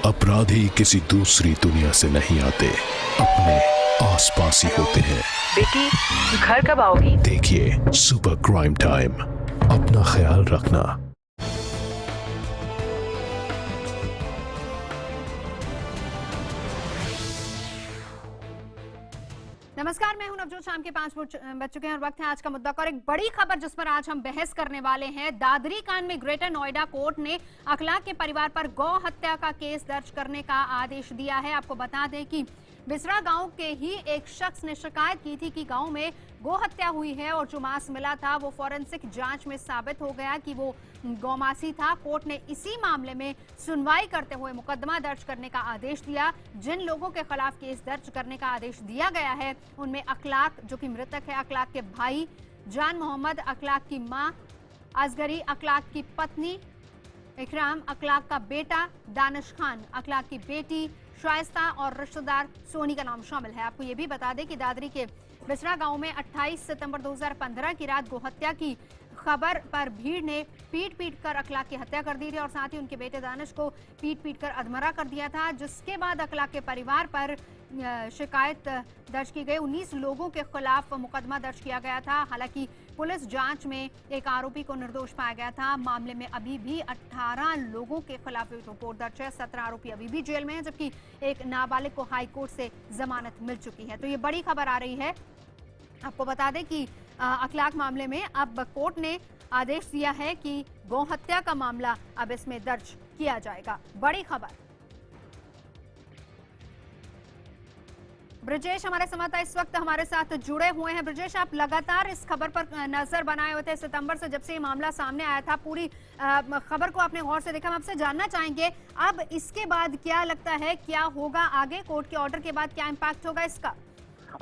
अपराधी किसी दूसरी दुनिया से नहीं आते, अपने आसपास ही होते हैं। बेटी, घर कब आओगी? देखिए सुपर क्राइम टाइम, अपना ख्याल रखना। नमस्कार, मैं हूं नवजोत। शाम के 5 बज चुके हैं और वक्त है आज का मुद्दा का और एक बड़ी खबर जिस पर आज हम बहस करने वाले हैं। दादरी कांड में ग्रेटर नोएडा कोर्ट ने अखलाक के परिवार पर गौ हत्या का केस दर्ज करने का आदेश दिया है। आपको बता दें कि बिसरा गांव के ही एक शख्स ने शिकायत की थी कि गांव में गौ हत्या हुई है और जो मांस मिला था वो फॉरेंसिक जांच में साबित हो गया कि वो गौमांसी था। कोर्ट ने इसी मामले में सुनवाई करते हुए मुकदमा दर्ज करने का आदेश दिया। जिन लोगों के खिलाफ केस दर्ज करने का आदेश दिया गया है उनमें अखलाक जो कि मृतक है, अखलाक के भाई जान मोहम्मद, अखलाक की मां असगरी, अखलाक की पत्नी इकराम, अखलाक का बेटा दानिश खान, अखलाक की बेटी शाइस्ता और रिश्तेदार सोनी का नाम शामिल है। आपको ये भी बता दें कि दादरी के बिसरा गांव में 28 सितंबर 2015 की रात गोहत्या की खबर पर भीड़ ने पीट कर अखलाक की हत्या कर दी थी और साथ ही उनके बेटे दानिश को पीट कर अधमरा कर दिया था, जिसके बाद अखलाक के परिवार पर शिकायत दर्ज की गई। 19 लोगों के खिलाफ मुकदमा दर्ज किया गया था। हालांकि पुलिस जांच में एक आरोपी को निर्दोष पाया गया था। मामले में अभी भी 18 लोगों के खिलाफ रिपोर्ट दर्ज है। 17 आरोपी अभी भी जेल में हैं, जबकि एक नाबालिग को हाईकोर्ट से जमानत मिल चुकी है। तो ये बड़ी खबर आ रही है। आपको बता दें कि अखलाक मामले में अब कोर्ट ने आदेश दिया है कि गौ हत्या का मामला अब इसमें दर्ज किया जाएगा। बड़ी खबर। ब्रजेश हमारे संवाददाता इस वक्त हमारे साथ जुड़े हुए हैं। ब्रजेश, आप लगातार इस खबर पर नजर बनाए हुए थे। सितंबर से जब से ये मामला सामने आया था, पूरी खबर को आपने गौर से देखा। हम आपसे जानना चाहेंगे अब इसके बाद क्या लगता है, क्या होगा आगे? कोर्ट के ऑर्डर के बाद क्या इम्पैक्ट होगा इसका?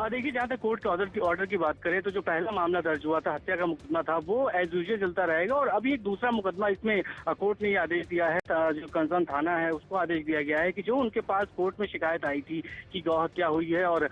देखिए, जहाँ तक कोर्ट के ऑर्डर की बात करें तो जो पहला मामला दर्ज हुआ था, हत्या का मुकदमा था, वो एज यूजुअल चलता रहेगा और अभी एक दूसरा मुकदमा इसमें कोर्ट ने ये आदेश दिया है, जो कंसर्न थाना है उसको आदेश दिया गया है कि जो उनके पास कोर्ट में शिकायत आई थी कि गौ हत्या हुई है। और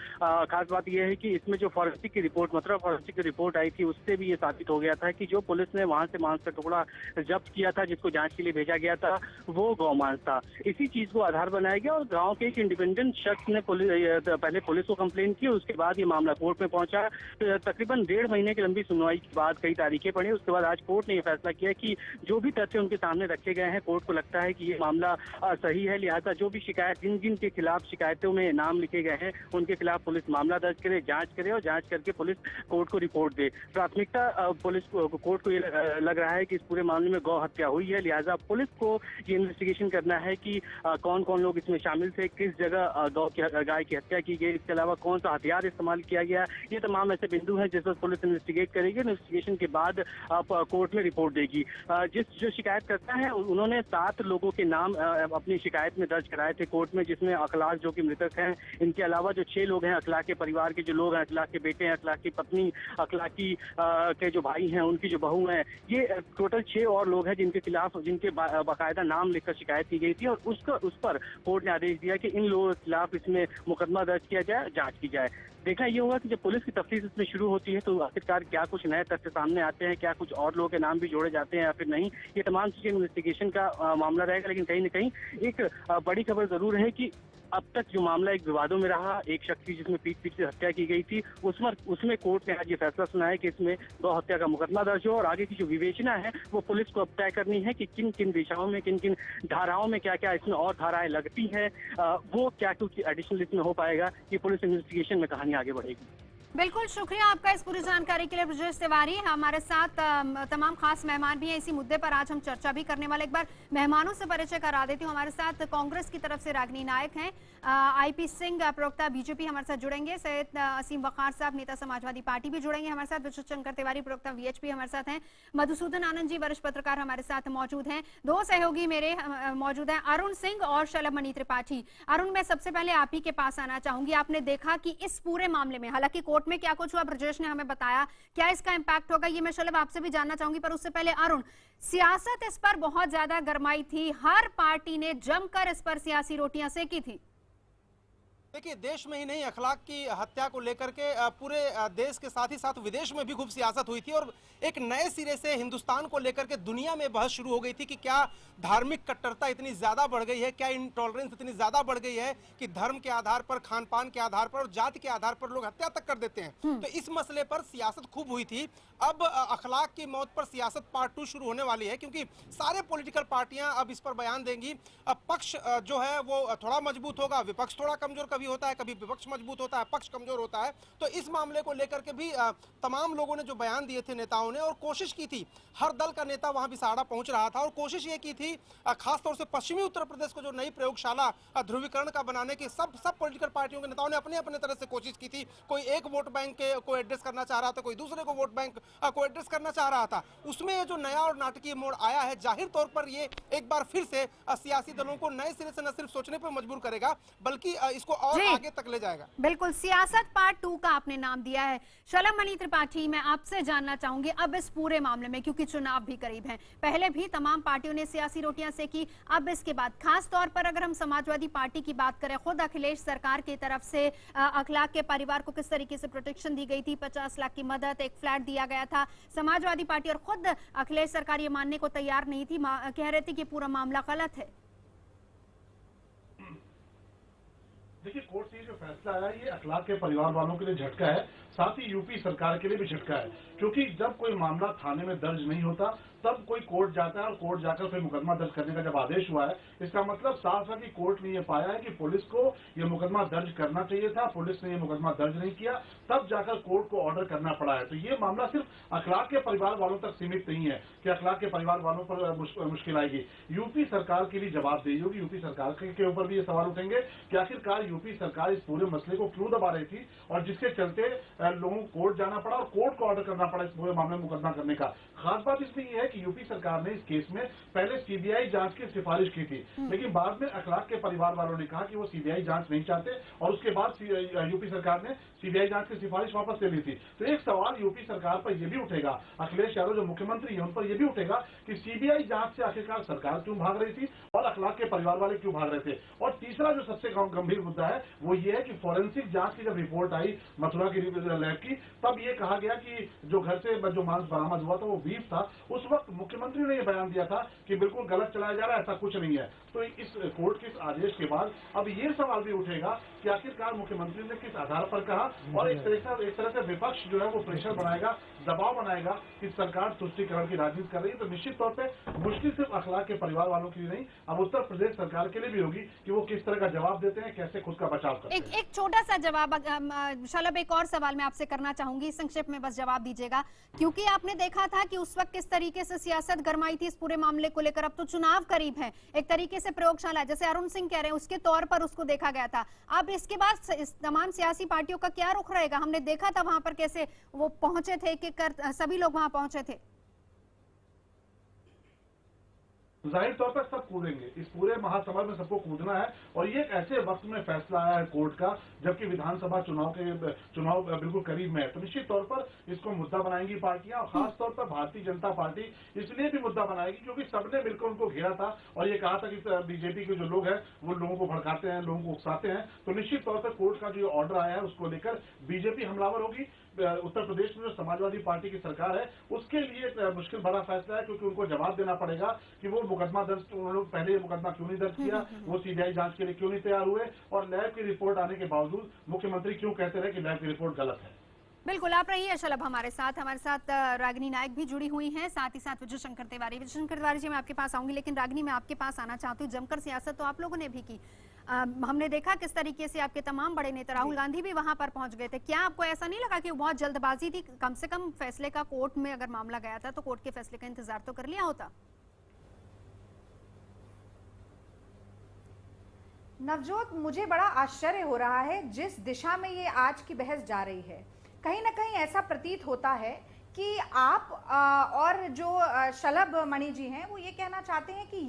खास बात यह है कि इसमें जो फॉरेंसिक की रिपोर्ट, मतलब फॉरेंसिक की रिपोर्ट आई थी, उससे भी ये साबित हो गया था कि जो पुलिस ने वहां से मांस का टुकड़ा जब्त किया था, जिसको जांच के लिए भेजा गया था, वो गौ मांस था। इसी चीज को आधार बनाया गया और गाँव के एक इंडिपेंडेंट शख्स ने पहले पुलिस को कंप्लेन की, उसके बाद ये मामला कोर्ट में पहुंचा। तो तकरीबन 1.5 महीने की लंबी सुनवाई के बाद कई तारीखें पड़ी, उसके बाद आज कोर्ट ने यह फैसला किया कि जो भी तथ्य उनके सामने रखे गए हैं, कोर्ट को लगता है कि ये मामला सही है, लिहाजा जो भी शिकायत, जिन जिन के खिलाफ शिकायतों में नाम लिखे गए हैं, उनके खिलाफ पुलिस मामला दर्ज करे, जांच करे और जांच करके पुलिस कोर्ट को रिपोर्ट दे। प्राथमिकता पुलिस कोर्ट को ये लग रहा है कि इस पूरे मामले में गौ हत्या हुई है, लिहाजा पुलिस को ये इन्वेस्टिगेशन करना है कि कौन कौन लोग इसमें शामिल थे, किस जगह गाय की हत्या की गई, इसके अलावा कौन सा हथियार इस्तेमाल किया गया। ये तमाम ऐसे बिंदु हैं जिस पर पुलिस इन्वेस्टिगेट करेगी। इन्वेस्टिगेशन के बाद कोर्ट में रिपोर्ट देगी। जो शिकायत करता है उन्होंने 7 लोगों के नाम अपनी शिकायत में दर्ज कराए थे कोर्ट में, जिसमें अखलाक जो कि मृतक हैं, इनके अलावा जो 6 लोग हैं अखलाक के परिवार के जो लोग हैं, अखलाक के बेटे हैं, अखलाक की पत्नी, अखलाकी के जो भाई हैं, उनकी जो बहू हैं, ये टोटल 6 और लोग हैं जिनके खिलाफ, जिनके बाकायदा नाम लिखकर शिकायत की गई थी और उस पर कोर्ट ने आदेश दिया कि इन लोगों के खिलाफ इसमें मुकदमा दर्ज किया जाए, जांच की जाए। देखना ये होगा कि जब पुलिस की तफ्तीश इसमें शुरू होती है तो आखिरकार क्या कुछ नए तथ्य सामने आते हैं, क्या कुछ और लोगों के नाम भी जोड़े जाते हैं या फिर नहीं, ये तमाम चीजें इन्वेस्टिगेशन का मामला रहेगा। लेकिन कहीं न कहीं एक बड़ी खबर जरूर है कि अब तक जो मामला एक विवादों में रहा, एक शख्स की जिसमें पीट से हत्या की गई थी, उसमें कोर्ट ने आज ये फैसला सुनाया कि इसमें गौ हत्या का मुकदमा दर्ज हो और आगे की जो विवेचना है वो पुलिस को अब तय करनी है कि किन किन दिशाओं में, किन किन धाराओं में क्या क्या इसमें और धाराएं लगती हैं, वो क्या कुछ एडिशनल इसमें हो पाएगा, कि पुलिस इन्वेस्टिगेशन में कहानी आगे बढ़ेगी। बिल्कुल, शुक्रिया आपका इस पूरी जानकारी के लिए ब्रजेश तिवारी। हमारे साथ तमाम खास मेहमान भी हैं। इसी मुद्दे पर आज हम चर्चा भी करने वाले। एक बार मेहमानों से परिचय करा देती हूँ। हमारे साथ कांग्रेस की तरफ से रागिनी नायक हैं, आईपी सिंह प्रवक्ता बीजेपी हमारे साथ जुड़ेंगे, सैयद असीम वकार साहब नेता समाजवादी पार्टी भी जुड़ेंगे हमारे साथ, विश्व शंकर तिवारी प्रवक्ता वीएचपी हमारे साथ हैं, मधुसूदन आनंद जी वरिष्ठ पत्रकार हमारे साथ मौजूद हैं, 2 सहयोगी मेरे मौजूद हैं, अरुण सिंह और शलभमणि त्रिपाठी। अरुण, मैं सबसे पहले आप ही के पास आना चाहूंगी। आपने देखा कि इस पूरे मामले में, हालांकि कोर्ट में क्या कुछ हुआ ब्रजेश ने हमें बताया, क्या इसका इम्पैक्ट होगा ये मैं शलभ आपसे भी जानना चाहूंगी। पर उससे पहले अरुण, सियासत इस पर बहुत ज्यादा गरमाई थी, हर पार्टी ने जमकर इस पर सियासी रोटियां सेकी थी। देखिए, देश में ही नहीं, अखलाक की हत्या को लेकर के पूरे देश के साथ ही साथ विदेश में भी खूब सियासत हुई थी और एक नए सिरे से हिंदुस्तान को लेकर के दुनिया में बहस शुरू हो गई थी कि क्या धार्मिक कट्टरता इतनी ज्यादा बढ़ गई है, क्या इंटॉलरेंस इतनी ज्यादा बढ़ गई है कि धर्म के आधार पर, खान पान के आधार पर और जाति के आधार पर लोग हत्या तक कर देते हैं। तो इस मसले पर सियासत खूब हुई थी। अब अखलाक की मौत पर सियासत पार्ट 2 शुरू होने वाली है, क्योंकि सारे पॉलिटिकल पार्टियां अब इस पर बयान देंगी। पक्ष जो है वो थोड़ा मजबूत होगा, विपक्ष थोड़ा कमजोर कभी होता है, कभी विपक्ष मजबूत होता है, पक्ष कमजोर होता है। तो इस मामले को लेकर के भी तमाम लोगों ने जो बयान दिए थे नेताओं ने, और कोशिश की थी, हर दल का नेता वहां बिसाड़ा पहुंच रहा था और कोशिश ये की थी खासतौर से पश्चिमी उत्तर प्रदेश को जो नई प्रयोगशाला ध्रुवीकरण का बनाने की सब पॉलिटिकल पार्टियों के नेताओं ने अपने अपने तरह से कोशिश की थी। कोई एक वोट बैंक को एड्रेस करना चाह रहा था, कोई दूसरे को वोट बैंक को एड्रेस करना चाह रहा था। उसमें ये जो नया और नाटकीय मोड़ आया है, जाहिर तौर पर ये एक बार फिर से सियासी दलों को नए सिरे से न सिर्फ सोचने पर मजबूर करेगा, बल्कि इसको और आगे तक ले जाएगा। बिल्कुल, सियासत पार्ट 2 का आपने नाम दिया है। शलभ मणि त्रिपाठी, मैं आपसे जानना चाहूंगी अब इस पूरे मामले में, क्योंकि चुनाव भी करीब हैं, पहले भी तमाम पार्टियों ने सियासी रोटियां सेकी, अब इसके बाद खास तौर पर अगर हम समाजवादी पार्टी की बात करें, खुद अखिलेश सरकार की तरफ से अखलाक के परिवार को किस तरीके से प्रोटेक्शन दी गई थी, 50 लाख की मदद, एक फ्लैट दिया गया था। समाजवादी पार्टी और खुद अखिलेश सरकार ये मानने को तैयार नहीं थी, कह रहे थे कि पूरा मामला गलत है। देखिए, कोर्ट से जो फैसला आया, ये अखलाक के परिवार वालों के लिए झटका है, साथ ही यूपी सरकार के लिए भी झटका है, क्योंकि जब कोई मामला थाने में दर्ज नहीं होता तब कोई कोर्ट जाता है और कोर्ट जाकर फिर मुकदमा दर्ज करने का जब आदेश हुआ है, इसका मतलब साफ है कि कोर्ट ने ये पाया है कि पुलिस को ये मुकदमा दर्ज करना चाहिए था, पुलिस ने ये मुकदमा दर्ज नहीं किया, तब जाकर कोर्ट को ऑर्डर करना पड़ा है। तो ये मामला सिर्फ अखलाक के परिवार वालों तक सीमित नहीं है कि अखलाक के परिवार वालों पर मुश्किल आएगी, यूपी सरकार के लिए जवाबदेही होगी। यूपी सरकार के ऊपर भी ये सवाल उठेंगे कि आखिरकार यूपी सरकार इस पूरे मसले को क्यों दबा रही थी और जिसके चलते लोगों को कोर्ट जाना पड़ा और कोर्ट को ऑर्डर करना पड़ा इस पूरे मामले में मुकदमा करने का। खास बात इसमें यह है कि यूपी सरकार ने इस केस में पहले सीबीआई जांच की सिफारिश की थी, लेकिन बाद में अखलाक के परिवार वालों ने कहा कि वो सीबीआई जांच नहीं चाहते और उसके बाद यूपी सरकार ने सीबीआई जांच की सिफारिश वापस ले ली थी। तो एक सवाल यूपी सरकार पर यह भी उठेगा, अखिलेश यादव जो मुख्यमंत्री है उन पर यह भी उठेगा कि सीबीआई जांच से आखिरकार सरकार क्यों भाग रही थी और अखलाक के परिवार वाले क्यों भाग रहे थे। और तीसरा जो सबसे गंभीर मुद्दा है वो ये है कि फॉरेंसिक जांच की जब रिपोर्ट आई मथुरा की लैब की, तब ये कहा गया कि जो घर से जो मांस बरामद हुआ था वो बीफ था। उस वक्त मुख्यमंत्री ने यह बयान दिया था कि बिल्कुल गलत चलाया जा रहा है, ऐसा कुछ नहीं है। तो इस कोर्ट के इस आदेश के बाद अब ये सवाल भी उठेगा कि आखिरकार मुख्यमंत्री ने किस आधार पर कहा, और एक तरह से विपक्ष जो है वो प्रेशर बनाएगा, दबाव बनाएगा कि सरकार तुष्टीकरण की राजनीति कर रही है। तो निश्चित तौर पर मुश्किल सिर्फ अखलाक के परिवार वालों के लिए नहीं, अब उत्तर प्रदेश सरकार के लिए भी होगी कि वो किस तरह का जवाब देते हैं, कैसे खुद का बचाव करते हैं। एक छोटा सा जवाब शलभ, एक और सवाल मैं आपसे करना चाहूंगी, संक्षेप में बस जवाब दीजिएगा, क्योंकि आपने देखा था कि उस वक्त किस तरीके से सियासत गरमाई थी इस पूरे मामले को लेकर। अब तो चुनाव करीब है, एक तरीके से प्रयोगशाला, जैसे अरुण सिंह कह रहे हैं, उसके तौर पर उसको देखा गया था। अब इसके बाद इस तमाम सियासी पार्टियों का क्या रुख रहेगा? हमने देखा था वहां पर कैसे वो पहुंचे थे, कि सभी लोग वहां पहुंचे थे। जाहिर तौर पर सब कूदेंगे, इस पूरे महासमर में सबको कूदना है, और ये एक ऐसे वक्त में फैसला आया है कोर्ट का जबकि विधानसभा चुनाव बिल्कुल करीब में है। तो निश्चित तौर पर इसको मुद्दा बनाएंगी पार्टियां, और खास तौर पर भारतीय जनता पार्टी इसलिए भी मुद्दा बनाएगी क्योंकि सबने मिलकर उनको घेरा था और ये कहा था कि बीजेपी के जो लोग हैं वो लोगों को भड़काते हैं, लोगों को उकसाते हैं। तो निश्चित तौर पर कोर्ट का जो ऑर्डर आया है उसको लेकर बीजेपी हमलावर होगी। उत्तर प्रदेश में जो समाजवादी पार्टी की सरकार है उसके लिए मुश्किल बड़ा फैसला है, क्योंकि उनको जवाब देना पड़ेगा कि वो मुकदमा दर्ज, उन्होंने पहले मुकदमा क्यों नहीं दर्ज किया, वो सीबीआई जांच के लिए क्यों नहीं तैयार हुए, और लैब की रिपोर्ट आने के बावजूद मुख्यमंत्री क्यों कहते रहे कि लैब की रिपोर्ट गलत है। बिल्कुल, आप रहिए शलभ हमारे साथ रागिनी नायक भी जुड़ी हुई हैं, साथ ही साथ विजय शंकर तिवारी जी, मैं आपके पास आऊंगी, लेकिन रागिनी मैं आपके पास आना चाहती हूँ। जमकर सियासत तो आप लोगों ने भी की, हमने देखा किस तरीके से आपके तमाम बड़े नेता, राहुल गांधी भी वहां पर पहुंच गए थे। क्या आपको ऐसा नहीं लगा कि वो बहुत जल्दबाजी थी? कम से कम फैसले का, कोर्ट में अगर मामला गया था तो कोर्ट के फैसले का इंतजार तो कर लिया होता। नवजोत, मुझे बड़ा आश्चर्य हो रहा है जिस दिशा में ये आज की बहस जा रही है। कहीं ना कहीं ऐसा प्रतीत होता है कि आप और जो शलभ मणि जी हैं वो ये कहना चाहते हैं कि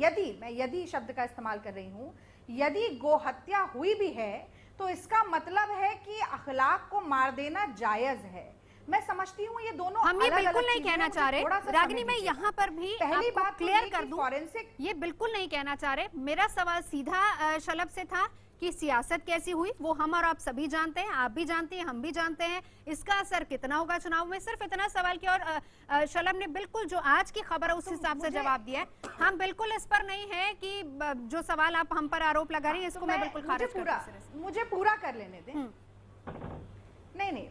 यदि शब्द का इस्तेमाल कर रही हूँ, यदि गोहत्या हुई भी है तो इसका मतलब है कि अखलाक को मार देना जायज है। मैं समझती हूँ ये दोनों हम ये बिल्कुल नहीं कहना चाह रहे रागिनी, मैं यहाँ पर भी पहली बात क्लियर कर दूं, फॉरेंसिक ये बिल्कुल नहीं कहना चाह रहे। मेरा सवाल सीधा शलभ से था कि सियासत कैसी हुई वो हम और आप सभी जानते हैं, आप भी जानते हैं, हम भी जानते हैं। इसका असर कितना होगा चुनाव में, सिर्फ इतना सवाल किया। और शलभ ने बिल्कुल जो आज की खबर है उस हिसाब से जवाब दिया है। हम बिल्कुल इस पर नहीं है कि जो सवाल आप हम पर आरोप लगा रही है इसको मैं बिल्कुल खारिज करती हूं। मुझे पूरा कर लेने दें। नहीं,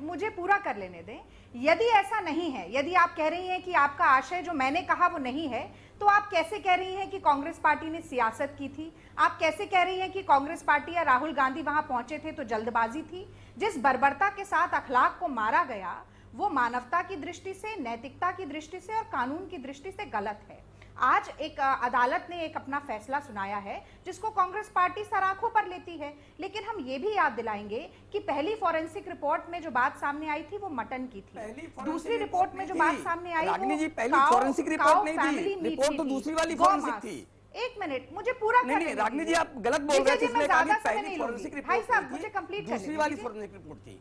मुझे पूरा कर लेने दें। यदि ऐसा नहीं है, यदि आप कह रही हैं कि आपका आशय जो मैंने कहा वो नहीं है, तो आप कैसे कह रही हैं कि कांग्रेस पार्टी ने सियासत की थी? आप कैसे कह रही हैं कि कांग्रेस पार्टी या राहुल गांधी वहां पहुंचे थे तो जल्दबाजी थी? जिस बर्बरता के साथ अखलाक को मारा गया वो मानवता की दृष्टि से, नैतिकता की दृष्टि से और कानून की दृष्टि से गलत है। आज एक अदालत ने एक अपना फैसला सुनाया है जिसको कांग्रेस पार्टी सर आंखों पर लेती है, लेकिन हम ये भी याद दिलाएंगे कि पहली फॉरेंसिक रिपोर्ट में जो बात सामने आई थी वो मटन की थी। दूसरी रिपोर्ट में जो बात सामने आई रागिनी जी, वो पहली फॉरेंसिक रिपोर्ट नहीं थी, रिपोर्ट तो दूसरी वाली फॉरेंसिक थी। एक मिनट, मुझे पूरा नहीं, रागिनी जी आप गलत बोल रहे हैं। पहली फॉरेंसिक रिपोर्ट, भाई साहब मुझे कंप्लीट दूसरी वाली फॉरेंसिक रिपोर्ट थी।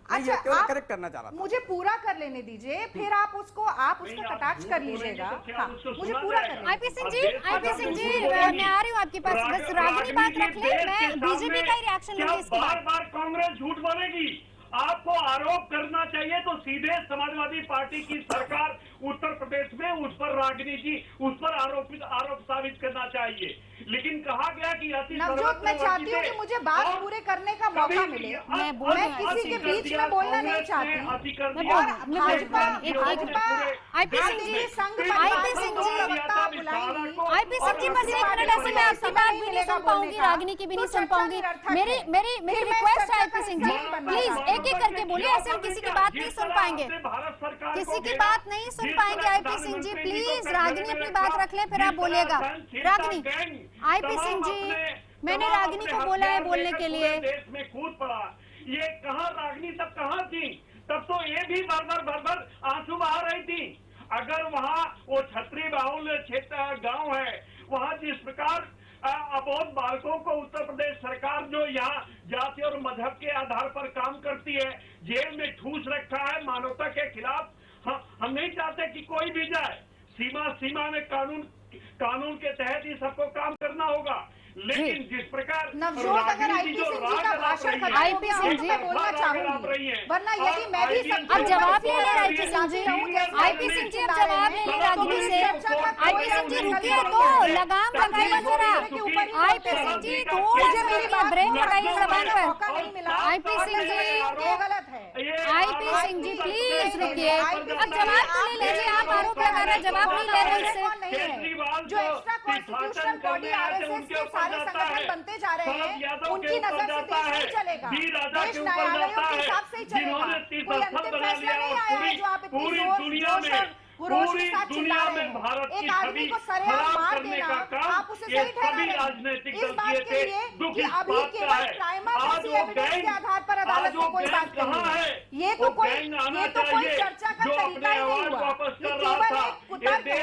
अच्छा, आप करेक्ट करना चाह रहा था। मुझे पूरा कर लेने दीजिए, फिर आप उसको कटाक्ष कर लीजिएगा। हाँ, मुझे पूरा कर। आईपी सिंह जी, मैं आ रही हूँ आपके पास, बस रागिनी बात रख ले, मैं बीजेपी का ही रिएक्शन लूंगी इसके बाद। बार कांग्रेस झूठ बोलेगी। आपको आरोप करना चाहिए तो सीधे समाजवादी पार्टी की सरकार उत्तर प्रदेश में उस पर रागिनी जी उस पर आरोप साबित करना चाहिए। लेकिन कहा गया कि नवजोत, मैं चाहती हूँ कि मुझे बात पूरे करने का मौका मिले। मैं किसी के बीच में बोलना नहीं चाहती। आईपी सिंह जी बस एक मिनट, ऐसे मैं आपकी बात भी नहीं सुन पाऊंगी, रागिनी की भी नहीं सुन पाऊंगी। मेरी रिक्वेस्ट है आईपी सिंह जी, प्लीज एक एक करके बोलिए, ऐसे हम किसी की बात नहीं सुन पाएंगे, किसी की बात नहीं सुन पाएंगे। आईपी सिंह जी प्लीज, रागिनी अपनी बात रख ले फिर आप बोलिएगा। रागिनी, आईपी सिंह जी, मैंने रागिनी को बोला है बोलने के लिए। देश में कूद पड़ा, ये कहाँ रागिनी तब कहाँ थी? तब तो ये भी भर आंसू बहा रही थी। अगर वहाँ वो छतरी बाहुल क्षेत्र गांव है, वहाँ जिस प्रकार अबोध बालकों को उत्तर प्रदेश सरकार जो यहाँ जाति और मजहब के आधार पर काम करती है, जेल में ठूस रखा है मानवता के खिलाफ। हम नहीं चाहते कि कोई भी जाए, सीमा में कानून के तहत ही सबको काम करना होगा। लेकिन जिस प्रकार नवजोत, अगर आईपी सिंह जी का भाषण खत्म हो गया, मैं बोलना चाहूंगी, वरना यदि मैं भी सब अब जवाब ले ले आईपी सिंह जी, आईपी सिंह जी अब जवाब ले ले रागिनी से। आईपी सिंह जी रुकिए तो, लगाम लगाइए जरा। आईपी सिंह जी थोड़ा सा ब्रेक लगाइए जबान पर। आईपी सिंह जी, गलत है। आईपी सिंह जी प्लीज रुकिए, अब जवाब तो ले लीजिए। आप आरोप लगा रहे हैं, जवाब नहीं ले रहे इससे। जो एक्स्ट्रा कॉन्स्टिट्यूशनल बॉडी आरएसएस के सारे संगठन बनते जा रहे हैं, उनकी नजर से देश नहीं चलेगा। देश न्यायालयों के हिसाब से ही चलेगा। कोई अंतिम फैसला नहीं आया है जो आप इतनी जोश के साथ चिल्ला रहे हैं। एक आदमी को सरेआम मार देना, आप उसे सही ठहरा रहे हैं। इस बात के लिए कि अभी केवल प्राइमा फेसी एविडेंस के आधार पर अदालत में कोई बात नहीं है, ये तो कोई चर्चा का तरीका ही नहीं हुआ। ये केवल एक कुतर्क है।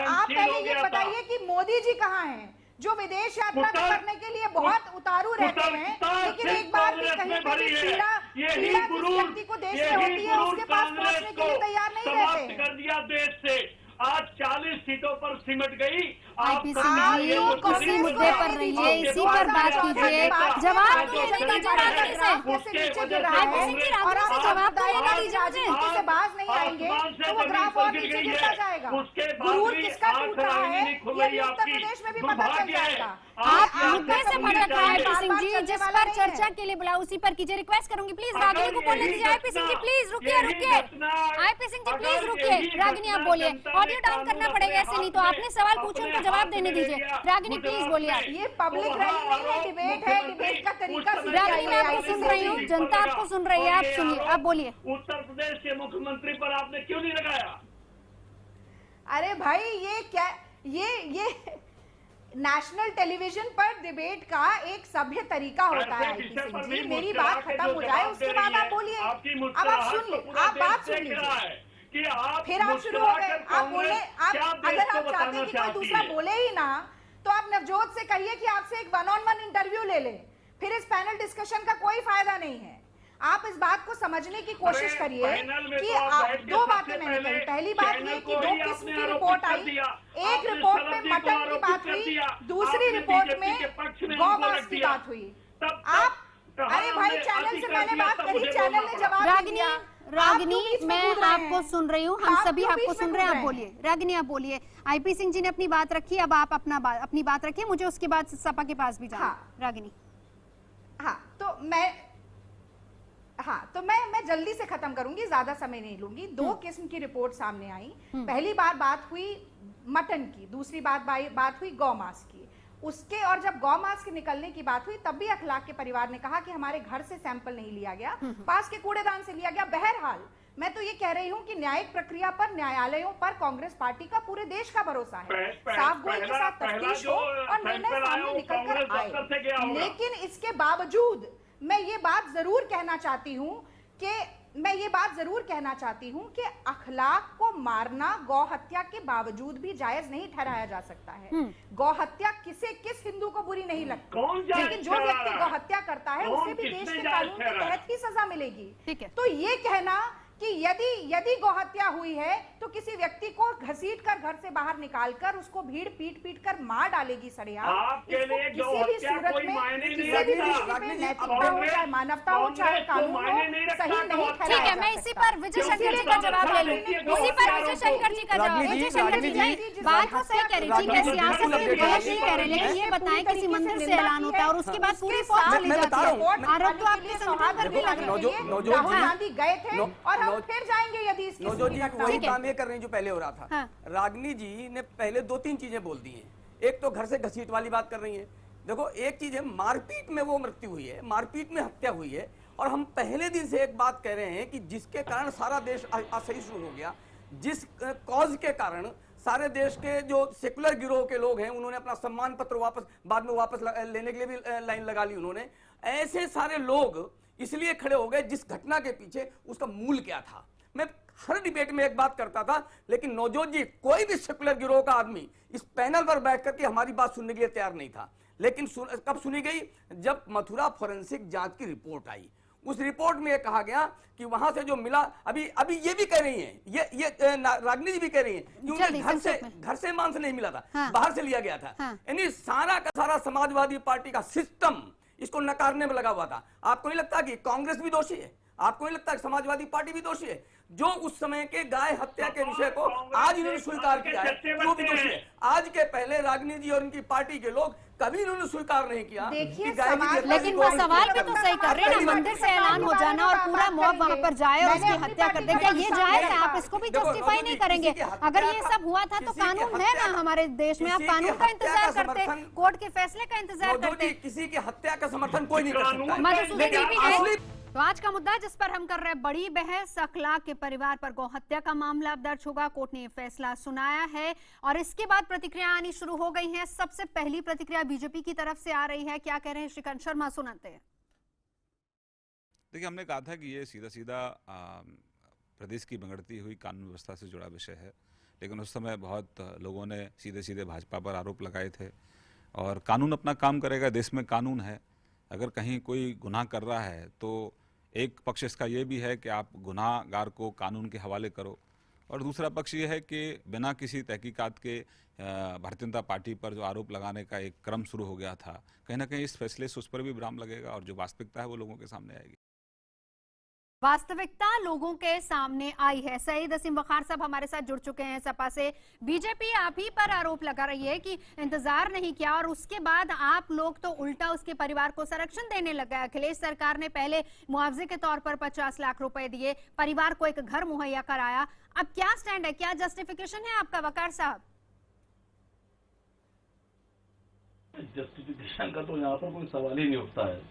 आप पहले ये बताइए कि मोदी जी कहाँ हैं, जो विदेश यात्रा करने के लिए बहुत उतारू रहते हैं, लेकिन एक बार भी कहीं पर भी पीड़ा किसी व्यक्ति को देश में होती है, उसके पास पहुंचने के लिए तैयार नहीं रहते। कर दिया देश से, आज 40 सीटों पर सिमट गई। आईपी सिंह जी इसी मुद्दे पर रहिए, इसी पर बात कीजिए। जवाब तो लेने दीजिए रागिनी से। आईपी सिंह जी रागिनी से जवाब तो लेने दीजिए मुझे। से बाज नहीं आएंगे तो वो ग्राफ और नीचे गिरता जाएगा। गुरूर किसका टूट रहा है ये उत्तर प्रदेश में भी पता चल जाएगा। आप मुद्दे से भटक रहे हैं आईपी सिंह जी, जिस पर चर्चा के लिए बुलाओ उसी पर कीजिए। रिक्वेस्ट करूंगी प्लीज रागिनी को बोलने दीजिए। आईपी सिंह जी प्लीज रुकिए। आईपी सिंह जी प्लीज रुकिए। रागिनी आप बोलिए, ऑडियो डाउन करना पड़ेगा, ऐसे नहीं तो आपने सवाल पूछे उनको जवाब देने दीजिए। रागिनी प्लीज बोलिए। ये पब्लिक रैली नहीं है, डिबेट है। डिबेट का तरीका रागिनी मैं आपको सुन रही हूँ, जनता आपको सुन रही है, आप सुनिए, आप बोलिए। उत्तर प्रदेश के मुख्यमंत्री पर आपने क्यों नहीं लगाया? अरे भाई ये क्या, ये नेशनल टेलीविजन पर डिबेट का एक सभ्य तरीका होता है। जी मेरी बात खत्म हो जाए उसके बाद आप बोलिए। अब आप सुन ले, आप बात सुन लीजिए, फिर आप शुरू हो गए। आप बोले, आप अगर आप चाहते हैं कि कोई दूसरा बोले ही ना, तो आप नवजोत से कहिए कि आपसे एक 1-on-1 इंटरव्यू ले ले। फिर इस पैनल डिस्कशन का कोई फायदा नहीं है। आप इस बात को समझने की कोशिश करिए कि दो बातें मैंने कही। पहली बात ये कि 2 किस्म की रिपोर्ट आई। एक रिपोर्ट में मटन की बात हुई, दूसरी रिपोर्ट में गौ मांस की बात हुई। आप अरे भाई चैनल से मैंने बात करी, चैनल ने जवाब नहीं दिया। रागिनी, आप क्यों बीच में मैं कूद रहे आपको हैं? सुन रही हूँ, हम आप सभी क्यों आपको बीच में सुन रहे हैं। कूद आप रहे बोलिए रागिनी, आप बोलिए। आईपी सिंह जी ने अपनी बात रखी, अब आप अपनी बात रखिए, मुझे उसके बाद सपा के पास भी जाना। हाँ। रागिनी, हाँ तो मैं जल्दी से खत्म करूंगी, ज्यादा समय नहीं लूंगी। दो किस्म की रिपोर्ट सामने आई। पहली बात हुई मटन की, दूसरी बात हुई गौ मांस की। उसके और जब गौ मांस के निकलने की बात हुई तब भी अखलाक के परिवार ने कहा कि हमारे घर से सैंपल नहीं लिया गया, पास के कूड़ेदान से लिया गया। बहरहाल मैं तो ये कह रही हूँ कि न्यायिक प्रक्रिया पर, न्यायालयों पर कांग्रेस पार्टी का पूरे देश का भरोसा है। साफ गोई के साथ तफ्तीश हो और निर्णय सामने निकल कर आए। लेकिन इसके बावजूद मैं ये बात जरूर कहना चाहती हूँ कि अखलाक को मारना गौ हत्या के बावजूद भी जायज नहीं ठहराया जा सकता है। गौ हत्या किस हिंदू को बुरी नहीं लगती, लेकिन जो व्यक्ति गौ हत्या करता है उसे भी देश के कानून के तहत ही सजा मिलेगी। ठीक है। तो ये कहना कि यदि गौ हत्या हुई है तो किसी व्यक्ति को घसीटकर घर से बाहर निकालकर उसको भीड़ पीट कर मार डालेगी सड़िया, इसको किसी भी सूरत में, किसी भी दृष्टि में नैतिकता हो, चाहे मानवता हो, चाहे कानून हो, सही नहीं ठहराया। ठीक है, मैं इसी पर विजय शंकर जी का जवाब ले लूं। इसी पर विजय शंकर जी का जवाब। विजय शंकर जी बात तो सही कह रही थी, मैं सियासत में गलत नहीं कह रहे, लेकिन ये बताएं किसी मंदिर से ऐलान होता है और उसके बाद पूरी फौज चली जाती है। आरोप तो आपके संगठन पर भी लग रही है। राहुल गांधी गए थे और हम फिर जाएंगे यदि इसकी नौजोत जी वही काम ये कर रही जो पहले हो रहा था। हाँ। रागिनी जी ने पहले 2-3 चीजें बोल दी हैं। एक तो घर से घसीट वाली बात कर रही है। देखो, एक चीज है मारपीट में वो मृत्यु हुई है, मारपीट में हत्या हुई है, और हम पहले दिन से एक बात कह रहे हैं कि जिसके कारण सारा देश असहिष्णु हो गया, जिस कॉज के कारण सारे देश के जो सेकुलर गिरोह के लोग हैं उन्होंने अपना सम्मान पत्र बाद में वापस लेने के लिए भी लाइन लगा ली उन्होंने। ऐसे सारे लोग इसलिए खड़े हो गए जिस घटना के पीछे उसका मूल क्या था। मैं हर डिबेट में एक बात करता था, लेकिन नौजोत जी कोई भी सेकुलर गिरोह का आदमी इस पैनल पर बैठ करके हमारी बात सुनने के लिए तैयार नहीं था। लेकिन कब सुनी गई? जब मथुरा फोरेंसिक जांच की रिपोर्ट आई। उस रिपोर्ट में यह कहा गया कि वहां से जो मिला, अभी ये भी कह रही हैं, ये रागिनी जी भी कह रही हैं कि उन्हें घर से मांस नहीं मिला था, हाँ। बाहर से लिया गया था। यानी सारा का सारा समाजवादी पार्टी का सिस्टम इसको नकारने में लगा हुआ था। आपको नहीं लगता कि कांग्रेस भी दोषी है? आपको नहीं लगता कि समाजवादी पार्टी भी दोषी है? जो उस समय के गाय हत्या के विषय को आज इन्होंने स्वीकार किया है, वो भी दोषी है। आज के पहले रागिनी जी और उनकी पार्टी के लोग कभी इन्होंने स्वीकार नहीं किया कि गाय की हत्या। लेकिन वो सवाल भी तो सही कर रहे हैं ना, मंदिर से ऐलान हो जाना और पूरा मॉब वहां पर जाए और उसकी हत्या कर दे, क्या ये जायज है? आप इसको भी जस्टिफाई नहीं करेंगे? अगर ये सब हुआ था तो कानून है ना हमारे देश में, आप कानून का इंतजार करते, कोर्ट के फैसले का इंतजार करते। किसी की हत्या का समर्थन कोई नहीं कर सकता। मधुसूदन जी भी गए। तो आज का मुद्दा जिस पर हम कर रहे हैं बड़ी बहस, अखलाक के परिवार पर गौ हत्या का मामला अब दर्ज होगा। कोर्ट ने ये फैसला सुनाया है और इसके बाद प्रतिक्रिया आनी शुरू हो गई हैं। सबसे पहली प्रतिक्रिया बीजेपी की तरफ से आ रही है, क्या कह रहे हैं श्रीकांत शर्मा, सुनाते हैं। देखिए, हमने कहा था कि ये सीधा प्रदेश की बिगड़ती हुई कानून व्यवस्था से जुड़ा विषय है, लेकिन उस समय बहुत लोगों ने सीधे भाजपा पर आरोप लगाए थे। और कानून अपना काम करेगा, देश में कानून है। अगर कहीं कोई गुनाह कर रहा है तो एक पक्ष इसका ये भी है कि आप गुनाहगार को कानून के हवाले करो, और दूसरा पक्ष ये है कि बिना किसी तहकीकात के भारतीय जनता पार्टी पर जो आरोप लगाने का एक क्रम शुरू हो गया था, कहीं ना कहीं इस फैसले से उस पर भी विराम लगेगा और जो वास्तविकता है वो लोगों के सामने आएगी। वास्तविकता लोगों के सामने आई है। सईद असीम वखार साहब हमारे साथ जुड़ चुके हैं सपा से। बीजेपी आप ही पर आरोप लगा रही है कि इंतजार नहीं किया और उसके बाद आप लोग तो उल्टा उसके परिवार को संरक्षण देने लगा। अखिलेश सरकार ने पहले मुआवजे के तौर पर 50 लाख रुपए दिए, परिवार को एक घर मुहैया कराया। अब क्या स्टैंड है, क्या जस्टिफिकेशन है आपका वकार साहब? जस्टिफिकेशन का तो यहाँ पर कोई सवाल ही नहीं उठता है।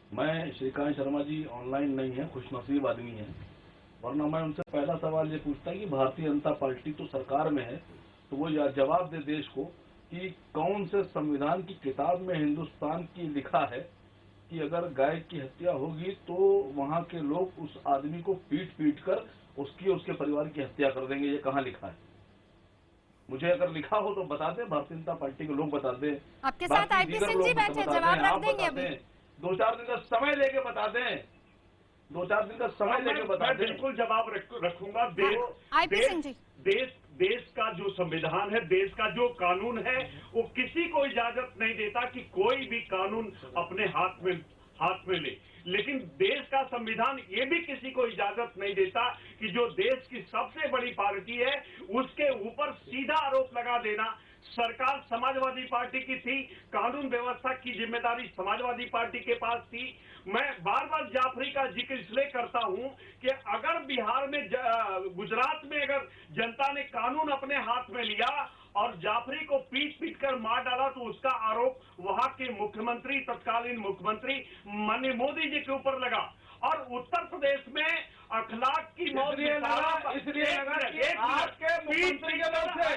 मैं श्रीकांत शर्मा जी ऑनलाइन नहीं है, खुशनसीब आदमी है, वरना मैं उनसे पहला सवाल ये पूछता कि भारतीय जनता पार्टी तो सरकार में है, तो वो जवाब दे देश को कि कौन से संविधान की किताब में हिंदुस्तान की लिखा है कि अगर गाय की हत्या होगी तो वहां के लोग उस आदमी को पीट कर उसकी उसके परिवार की हत्या कर देंगे। ये कहाँ लिखा है? मुझे अगर लिखा हो तो बता दें, भारतीय जनता पार्टी के लोग बता दें। आपके साथ आईपी सिंह जी बैठे, जवाब रख देंगे अभी। 2-4 दिन का समय लेके बता दें 2-4 दिन का समय लेके बता मैं दें। बिल्कुल जवाब रखूंगा। आईपी सिंह जी। देश का जो संविधान है, देश का जो कानून है, वो किसी को इजाजत नहीं देता कि कोई भी कानून अपने हाथ में ले। लेकिन देश का संविधान ये भी किसी को इजाजत नहीं देता कि जो देश की सबसे बड़ी पार्टी है उसके ऊपर सीधा आरोप लगा देना। सरकार समाजवादी पार्टी की थी, कानून व्यवस्था की जिम्मेदारी समाजवादी पार्टी के पास थी। मैं बार बार जाफरी का जिक्र इसलिए करता हूं कि अगर बिहार में, गुजरात में अगर जनता ने कानून अपने हाथ में लिया और जाफरी को पीट कर मार डाला तो उसका आरोप वहां के मुख्यमंत्री, तत्कालीन मुख्यमंत्री माननीय मोदी जी के ऊपर लगा। और उत्तर प्रदेश में अखलाक की मौत इसलिए लगा कि आपके मुख्यमंत्री के लोग थे,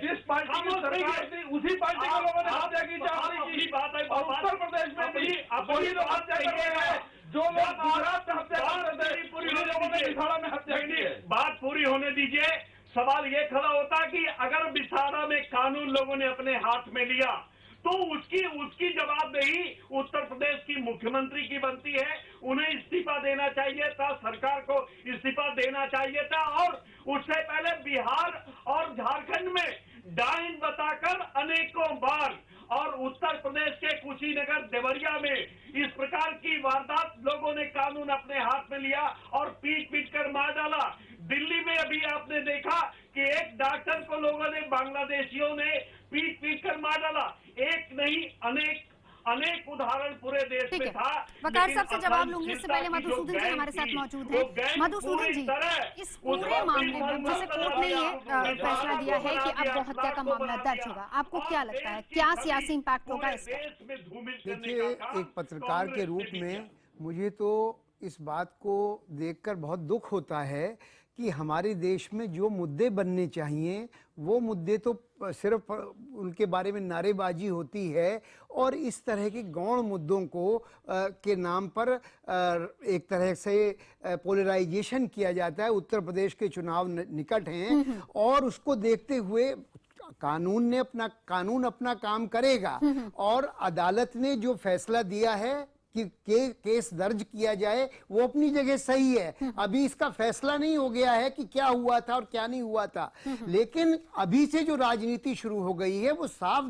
जिस पार्टी की सरकार थी उसी पार्टी के लोगों ने हत्या की जाफरी की। और उत्तर प्रदेश में भी वही लोग हत्या कर रहे हैं जो लोग गुजरात में हत्या करते थे, उन लोगों ने बिसाड़ा में हत्या की है। बात पूरी होने दीजिए। सवाल ये खड़ा होता कि अगर बिसाड़ा में कानून लोगों ने अपने हाथ में लिया तो उसकी जवाबदेही उत्तर प्रदेश की मुख्यमंत्री की बनती है। उन्हें इस्तीफा देना चाहिए था, सरकार को इस्तीफा देना चाहिए था। और उससे पहले बिहार और झारखंड में डाइन बताकर अनेकों बार, और उत्तर प्रदेश के कुशीनगर, देवरिया में इस प्रकार की वारदात लोगों ने कानून अपने हाथ में लिया और पीट कर मार डाला। दिल्ली में अभी आपने देखा कि एक डॉक्टर को लोगों ने, बांग्लादेशियों ने पीट कर मार डाला। एक नहीं, अनेक उदाहरण पूरे देश में था। वकार साहब से जवाब लूंगी, इससे पहले मधुसूदन जी हमारे साथ मौजूद हैं। मधुसूदन जी, इस पूरे मामले में जैसे कोर्ट ने ये फैसला दिया है कि अब गौहत्या का मामला दर्ज होगा, आपको क्या लगता है, क्या सियासी इम्पैक्ट होगा इसका? देखिए, एक पत्रकार के रूप में मुझे तो इस बात को देखकर बहुत दुख होता है कि हमारे देश में जो मुद्दे बनने चाहिए वो मुद्दे तो सिर्फ उनके बारे में नारेबाजी होती है और इस तरह के गौण मुद्दों को के नाम पर एक तरह से पोलराइजेशन किया जाता है। उत्तर प्रदेश के चुनाव निकट हैं और उसको देखते हुए कानून अपना काम करेगा और अदालत ने जो फैसला दिया है कि केस दर्ज किया जाए वो अपनी जगह सही है। अभी इसका फैसला नहीं हो गया है कि क्या हुआ था और क्या नहीं हुआ था, लेकिन अभी से जो राजनीति शुरू हो गई है वो साफ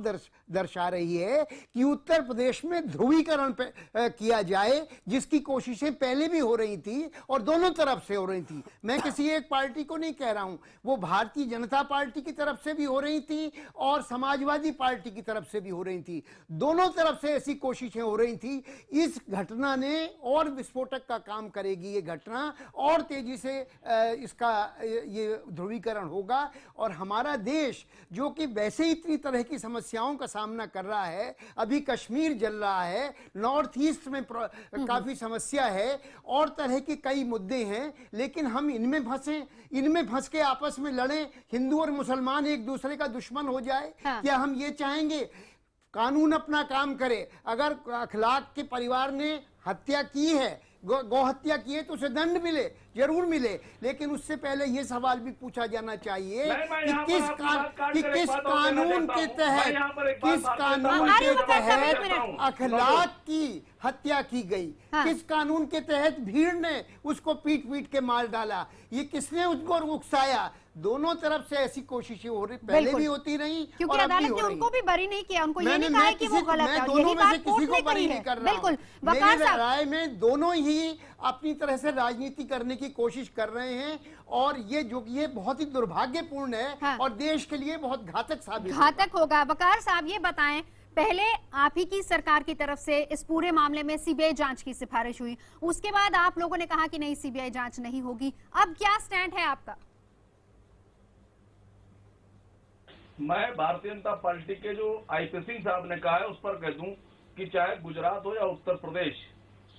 दर्शा रही है कि उत्तर प्रदेश में ध्रुवीकरण किया जाए, जिसकी कोशिशें पहले भी हो रही थी और दोनों तरफ से हो रही थी। मैं किसी एक पार्टी को नहीं कह रहा हूं, वो भारतीय जनता पार्टी की तरफ से भी हो रही थी और समाजवादी पार्टी की तरफ से भी हो रही थी। दोनों तरफ से ऐसी कोशिशें हो रही थी। इस घटना ने और विस्फोटक का काम करेगी। ये घटना और तेजी से इसका ये ध्रुवीकरण होगा और हमारा देश जो कि वैसे ही इतनी तरह की समस्याओं का सामना कर रहा है, अभी कश्मीर जल रहा है, नॉर्थ ईस्ट में काफी समस्या है और तरह के कई मुद्दे हैं, लेकिन हम इनमें फंस के आपस में लड़ें, हिंदू और मुसलमान एक दूसरे का दुश्मन हो जाए। क्या हम ये चाहेंगे? कानून अपना काम करे। अगर अखलाक के परिवार ने हत्या की है, गौ हत्या की है, तो उसे दंड मिले, जरूर मिले, लेकिन उससे पहले यह सवाल भी पूछा जाना चाहिए कि किस कानून के तहत अखलाक की हत्या की गई, किस कानून के तहत भीड़ ने उसको पीट के मार डाला, ये किसने उसको उकसाया। दोनों तरफ से ऐसी कोशिशें हो रही, पहले भी होती रही क्योंकि अदालत ने उनको भी बरी नहीं किया, उनको ये नहीं कहा कि वो गलत है। दोनों में से किसी को बरी नहीं कर रहा हूं। बिल्कुल, मेरी राय में दोनों ही अपनी तरह से राजनीति करने की कोशिश कर रहे हैं और ये बहुत ही दुर्भाग्यपूर्ण है और देश के लिए बहुत घातक होगा। वकार साहब, ये बताएं, पहले आप ही की सरकार की तरफ से इस पूरे मामले में सीबीआई जांच की सिफारिश हुई, उसके बाद आप लोगों ने कहा कि नहीं, सीबीआई जांच नहीं होगी। अब क्या स्टैंड है आपका? मैं भारतीय जनता पार्टी के जो आईपी सिंह साहब ने कहा है उस पर कह दूं कि चाहे गुजरात हो या उत्तर प्रदेश,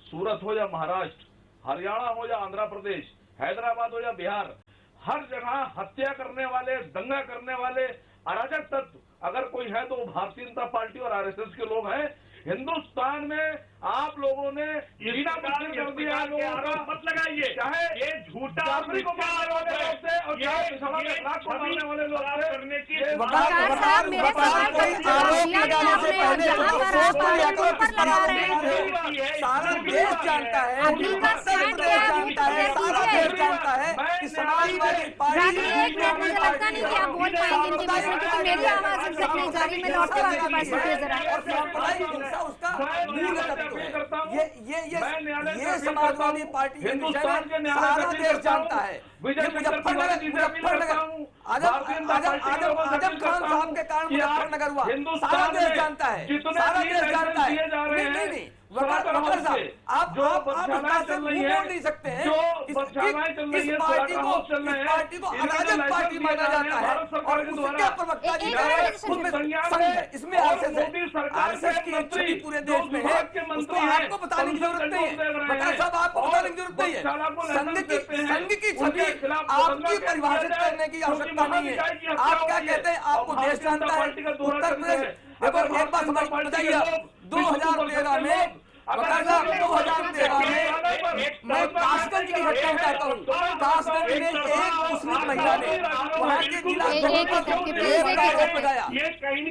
सूरत हो या महाराष्ट्र, हरियाणा हो या आंध्र प्रदेश, हैदराबाद हो या बिहार, हर जगह हत्या करने वाले, दंगा करने वाले अराजक तत्व अगर कोई है तो वो भारतीय जनता पार्टी और आरएसएस के लोग हैं। हिंदुस्तान में आप लोगों ने बिना मुद्दे कर दिया लोगों का मत लगाइए, चाहे ये झूठा जाफरी को मारने वाले लोग थे और चाहे सभा में लाख को मारने वाले लोग थे करने की वकार साहब मेरे सवाल का जवाब दिया नहीं आपने और यहाँ पर आप आरोप ऊपर लगा रहे हैं। सारा देश जानता है, अभी का स्टैंड क्या है? जानता है, सारा देश जानता है कि समाजवादी पार्टी रागिनी, एक मिनट, मुझे लगता नहीं कि आप बोल पाएंगे इनके बीच में, क्योंकि मेरी आवाज इनसे नहीं जा रही। मैं लौटूंगा आपके पास, रुकिए जरा। और सांप्रदायिक हिंसा उसका मूल तत्व है। ये समाजवादी पार्टी के विषय में सारा देश जानता है। ये मुजफ्फरनगर आजम खान साहब के कारण मुजफ्फरनगर हुआ, सारा देश जानता है, सारा देश जानता है। नहीं वकार साहब, आप इस बात से मुंह मोड़ नहीं सकते हैं। इस पार्टी को अराजक पार्टी माना जाता है और उसके प्रवक्ता जी उसमें संघ है, इसमें आरएसएस की एक छवि पूरे देश में है, उसको आपको बताने की जरूरत नहीं है। वकार साहब, आपको बताने की जरूरत नहीं है। संघ की छवि आपकी परिभाषित करने की आवश्यकता नहीं है। आप क्या कहते हैं, आपको देश जानता है। उत्तर प्रदेश, देखो एक बात समझ बताइए, 2013 में वकार साहब 2013 में मैं कासगंज की घटना बताता हूँ। कासगंज में एक मुस्लिम महिला ने वहाँ के जिला लगाया।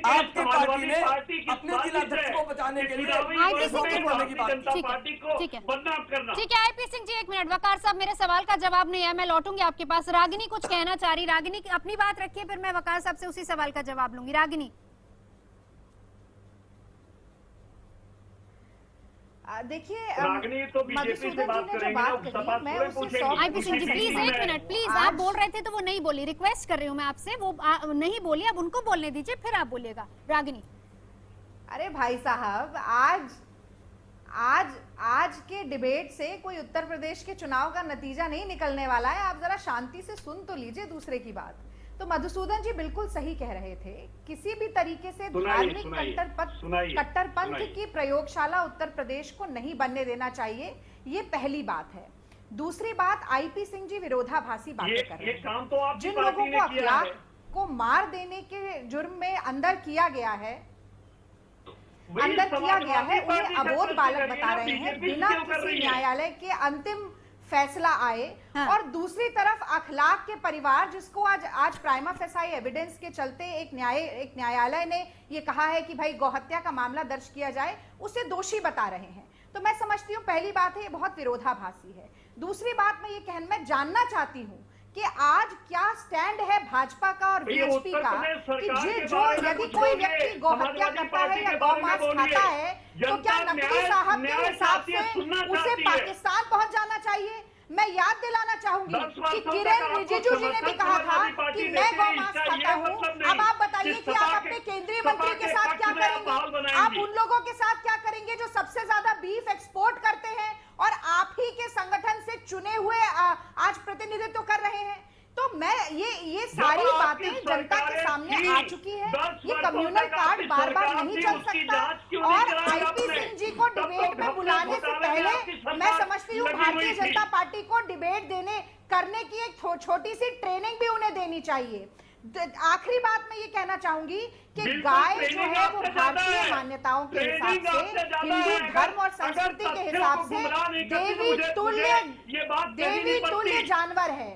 आपकी पार्टी ने अपने जिलाध्यक्ष को बचाने के लिए बोलने की बात ठीक है आईपी सिंह जी, एक मिनट। वकार साहब, मेरे सवाल का जवाब नहीं है, मैं लौटूंगी आपके पास। रागिनी कुछ कहना चाह रही। रागिनी अपनी बात रखिए, फिर मैं वकार साहब से उसी सवाल का जवाब लूंगी। रागिनी, देखिए रागिनी तो बीजेपी से बात करेंगे, आईपी सिंह जी प्लीज एक मिनट, प्लीज। आप बोल रहे थे तो वो नहीं बोली, रिक्वेस्ट कर रही हूँ मैं आपसे, वो नहीं बोली, अब उनको बोलने दीजिए, फिर आप बोलिएगा। रागिनी, अरे भाई साहब, आज के डिबेट से कोई उत्तर प्रदेश के चुनाव का नतीजा नहीं निकलने वाला है। आप जरा शांति से सुन तो लीजिए दूसरे की बात। तो मधुसूदन जी बिल्कुल सही कह रहे थे, किसी भी तरीके से धार्मिक कट्टरपंथ की प्रयोगशाला उत्तर प्रदेश को नहीं बनने देना चाहिए, ये पहली बात है। दूसरी बात, आईपी सिंह जी विरोधाभासी बातें कर रहे हैं। जिन लोगों को अखलाक को मार देने के जुर्म में अंदर किया गया है, उन्हें अबोध बालक बता रहे हैं बिना किसी न्यायालय के अंतिम फैसला आए। हाँ। और दूसरी तरफ अखलाक के परिवार, जिसको आज प्राइमा फेसाई एविडेंस के चलते एक न्यायालय ने ये कहा है कि भाई गौहत्या का मामला दर्ज किया जाए, उसे दोषी बता रहे हैं। तो मैं समझती हूँ पहली बात है, ये बहुत विरोधाभासी है। दूसरी बात मैं जानना चाहती हूँ कि आज क्या स्टैंड है भाजपा का और बीएसपी का कि जो यदि कोई व्यक्ति गौहत्या करता है या गौमांस खाता है तो क्या नकवी साहब के हिसाब से उसे पाकिस्तान पहुंच जाना चाहिए? मैं याद दिलाना चाहूंगी कि किरेन रिजिजू जी ने भी कहा था कि मैं गौमांस खाता हूं। अब आप बताइए कि आप अपने केंद्रीय मंत्री के साथ क्या करेंगे? आप उन लोगों के साथ क्या करेंगे जो सबसे ज्यादा बीफ एक्सपोर्ट करते हैं और आप ही के संगठन से चुने हुए आज प्रतिनिधित्व कर रहे हैं? तो मैं ये सारी बातें जनता के सामने आ चुकी है। ये कम्युनल कार्ड बार बार नहीं चल सकता। और आईपी सिंह जी को डिबेट में बुलाने से पहले मैं समझती हूँ भारतीय जनता पार्टी को डिबेट करने की एक छोटी सी ट्रेनिंग भी उन्हें देनी चाहिए। आखिरी बात मैं ये कहना चाहूंगी कि गाय जो है वो भारतीय मान्यताओं के हिसाब से, हिंदू धर्म और संस्कृति के हिसाब से देवी तुल्य जानवर है।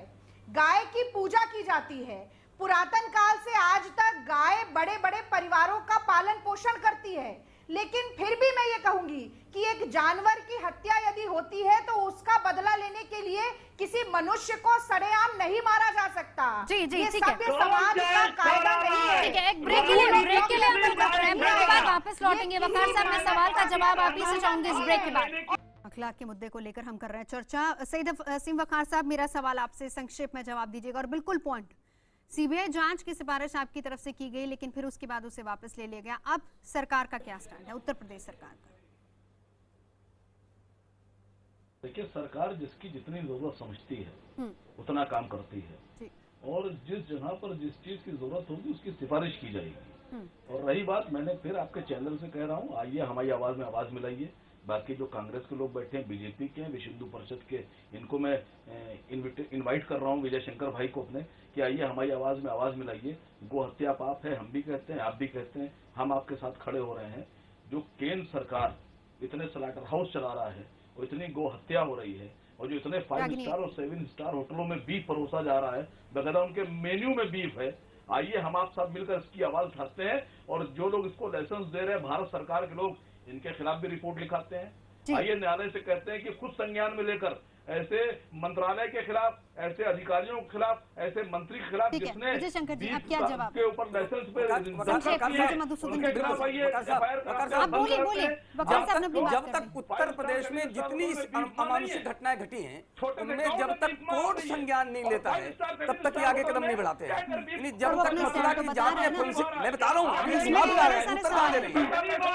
गाय की पूजा की जाती है। पुरातन काल से आज तक गाय बड़े बड़े परिवारों का पालन पोषण करती है। लेकिन फिर भी मैं ये कहूंगी कि एक जानवर की हत्या यदि होती है तो उसका बदला लेने के लिए किसी मनुष्य को सरेआम नहीं मारा जा सकता। जी जी, ये ठीक है। सभ्य समाज का कायदा नहीं है। ठीक है, एक ब्रेक के लिए हम ब्रेक के बाद वापस लौटेंगे। वकार साहब, मैं सवाल का जवाब आप ही से चाहूंगी इस ब्रेक के बाद। अखलाक के मुद्दे को लेकर हम कर रहे हैं चर्चा। सईद असीम वकार साहब, मेरा सवाल आपसे संक्षेप में जवाब दीजिएगा और बिल्कुल पॉइंट। सीबीआई जांच की सिफारिश आपकी तरफ से की गई, लेकिन फिर उसके बाद उसे वापस ले लिया गया। अब सरकार का क्या स्टैंड है, उत्तर प्रदेश सरकार का? देखिए, सरकार जिसकी जितनी जरूरत समझती है उतना काम करती है, और जिस जगह पर जिस चीज की जरूरत होगी उसकी सिफारिश की जाएगी। और रही बात, मैंने फिर आपके चैनल से कह रहा हूँ, आइए हमारी आवाज में आवाज मिलाइए। बाकी जो कांग्रेस के लोग बैठे हैं, बीजेपी के हैं, विश्व हिंदू परिषद के, इनको मैं इनवाइट कर रहा हूँ, विजय शंकर भाई को अपने, कि आइए हमारी आवाज में आवाज मिलाइए। गो हत्या पाप है, हम भी कहते हैं, आप भी कहते हैं, हम आपके साथ खड़े हो रहे हैं। जो केंद्र सरकार इतने स्लाटर हाउस चला रहा है और इतनी गो हत्या हो रही है और जो इतने 5 स्टार और 7 स्टार होटलों में बीफ परोसा जा रहा है, बकायदा उनके मेन्यू में बीफ है। आइए हम आप सब मिलकर इसकी आवाज उठाते हैं और जो लोग इसको लाइसेंस दे रहे हैं भारत सरकार के लोग, इनके खिलाफ भी रिपोर्ट लिखाते हैं। आइए न्यायालय से कहते हैं कि खुद संज्ञान में लेकर ऐसे मंत्रालय के खिलाफ, ऐसे अधिकारियों के खिलाफ, ऐसे मंत्री के खिलाफ जिसने विजय शंकर जी, आप क्या जवाब के ऊपर लाइसेंस पे मधुसूदन उनके खिलाफ आइए आप बोलिए जब तक उत्तर प्रदेश में जितनी अमानुषिक घटनाएं घटी हैं उनमें जब तक कोर्ट संज्ञान नहीं लेता है तब तक ये आगे कदम नहीं बढ़ाते हैं। जब तक मसला की जांच में फोरेंसिक, मैं बता रहा हूँ अभी उत्तर कहाँ दे रही है,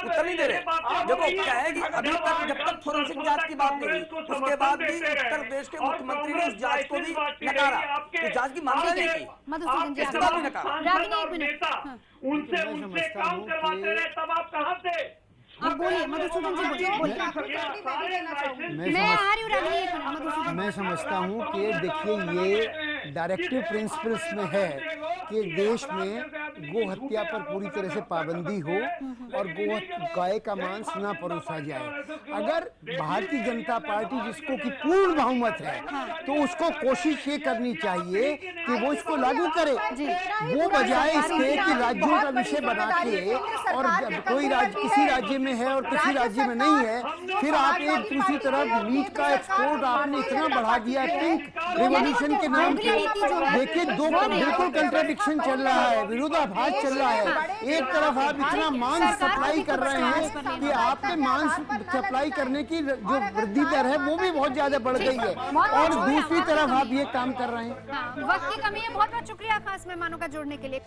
उत्तर नहीं दे रहे। देखो क्या है कि अभी तक जब तक फोरेंसिक जांच की बात नहीं हुई उसके बाद भी उत्तर प्रदेश के मुख्यमंत्री ने उस जांच को भी नकारा, उस जांच की मांग नहीं की, मधुसूदन जी इसके बाद भी नकारा। रागिनी एक मिनट, उनसे काम करवाते रहे, तब आप कहाँ थे? आप बोलिए मधुसूदन जी, बोलिए। मैं आ रही हूँ रागिनी, एक मिनट मधुसूदन। मैं समझता हूँ कि देखिए ये डायरेक्टिव प्रिंसिपल्स में है कि देश में गो हत्या पर पूरी तरह से पाबंदी हो और गाय का मांस ना परोसा जाए। अगर भारतीय जनता पार्टी जिसको की पूर्ण बहुमत है तो उसको कोशिश ये करनी चाहिए कि वो इसको लागू करे, वो बजाय इसके कि राज्यों का विषय बना के और कोई राज्य किसी राज्य में है और किसी राज्य में नहीं है, फिर आप एक दूसरी तरफ मीट का एक्सपोर्ट आपने इतना बढ़ा दिया पिंक रिवॉल्यूशन के नाम पे। देखिए दो बिल्कुल कंट्राडिक्शन चल रहा है, विरोधाभास चल रहा है। एक तरफ आप इतना मांस सप्लाई कर रहे हैं कि आपके मांस सप्लाई करने की जो वृद्धि दर है वो भी बहुत ज्यादा बढ़ गई है और दूसरी तरफ आप ये काम कर रहे हैं। वक्त की कमी है। बहुत बहुत शुक्रिया खास मेहमानों का जोड़ने के लिए।